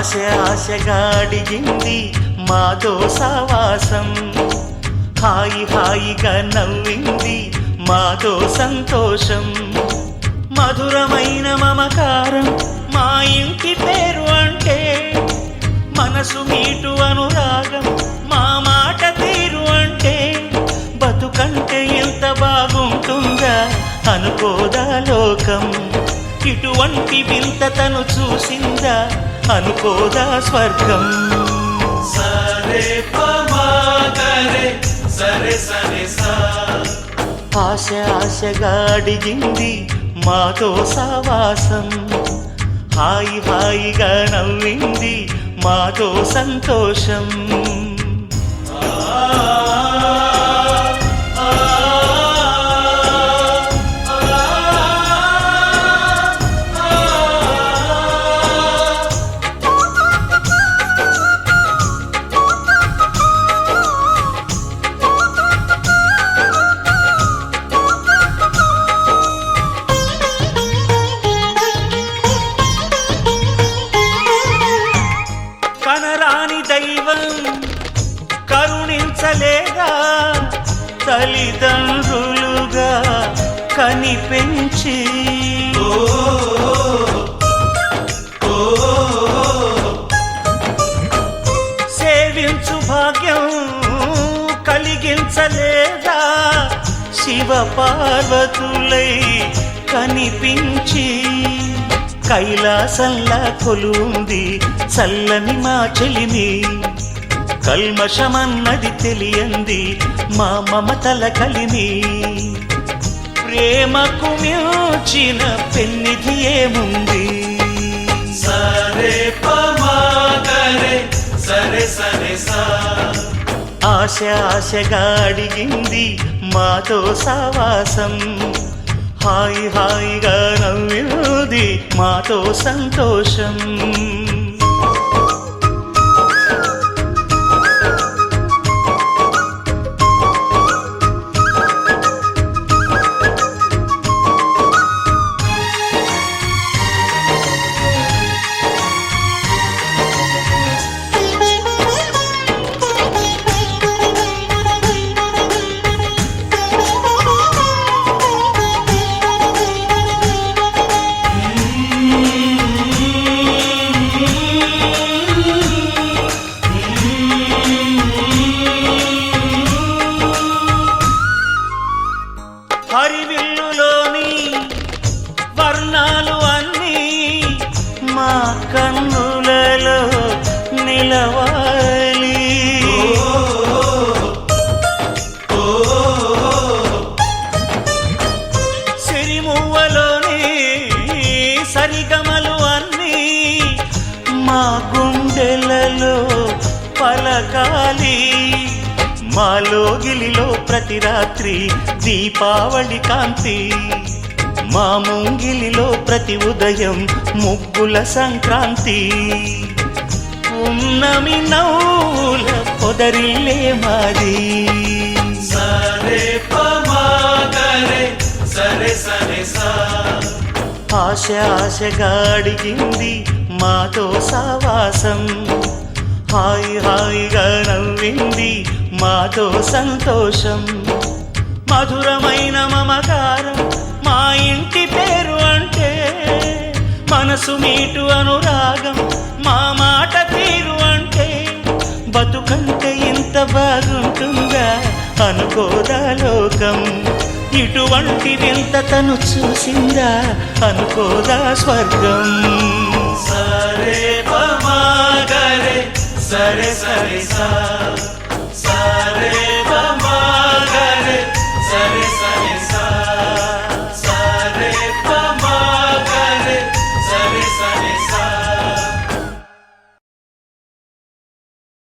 ఆశగా అడిగింది మాతో సావాసం, హాయిగా నవ్వింది మాతో సంతోషం, మధురమైన మమకారం మా ఇంటి పేరు అంటే, మనసు మీటు అనురాగం మా మాట తీరు అంటే, బతుకంటే ఎంత బాగుంటుందా అనుకోదా లోకం, ఇటువంటి వింత తను చూసిందా అనుకోదా స్వర్గం. సరే పమాగరే సరే సరే సా, ఆశగా అడిగింది మాతో సావాసం, హాయిగా నవ్వింది మాతో సంతోషం. కనరాని దైవం కరుణించలేదా, తల్లిదండ్రులుగా కనిపెంచి, సేవించు భాగ్యం కలిగించలేదా, శివ పార్వతులై కనిపించి, కైలాసంలా కొలుంది చల్లని మా చెలిమి, కల్మషమన్నది తెలియంది మా మమతల కలిమి, ప్రేమకు మించిన పెన్నిధి ఏముంది. సరే పమాగరే సరే సరే సా, ఆశగా అడిగింది మాతో సావాసం, హాయిగా నవ్వింది మాతో సంతోషం. హరివిల్లులోని వర్ణాలు అన్నీ మా కన్నులలో నిలవాలి, సిరిమువ్వలోని సరిగమలు అన్నీ మా గుండెలలో పలకాలి, మాలోగిలిలో ప్రతి రాత్రి దీపావళి కాంతి, మా ముంగిలిలో ప్రతి ఉదయం ముగ్గుల సంక్రాంతి, ఉన్నమి నవ్వుల పొదరిల్లే మాది. సరే పమాగరే సరే సరే సా, ఆశగా అడిగింది మాతో సావాసం, హాయిగా నవ్వింది మాతో సంతోషం, మధురమైన మమకారం మా ఇంటి పేరు అంటే, మనసు మీటు అనురాగం మా మాట తీరు అంటే, బతుకంటే ఇంత బాగుంటుందా అనుకోదా లోకం, ఇటువంటి వింత తను చూసిందా అనుకోదా స్వర్గం. సరే పమాగరే సరే సరే సా.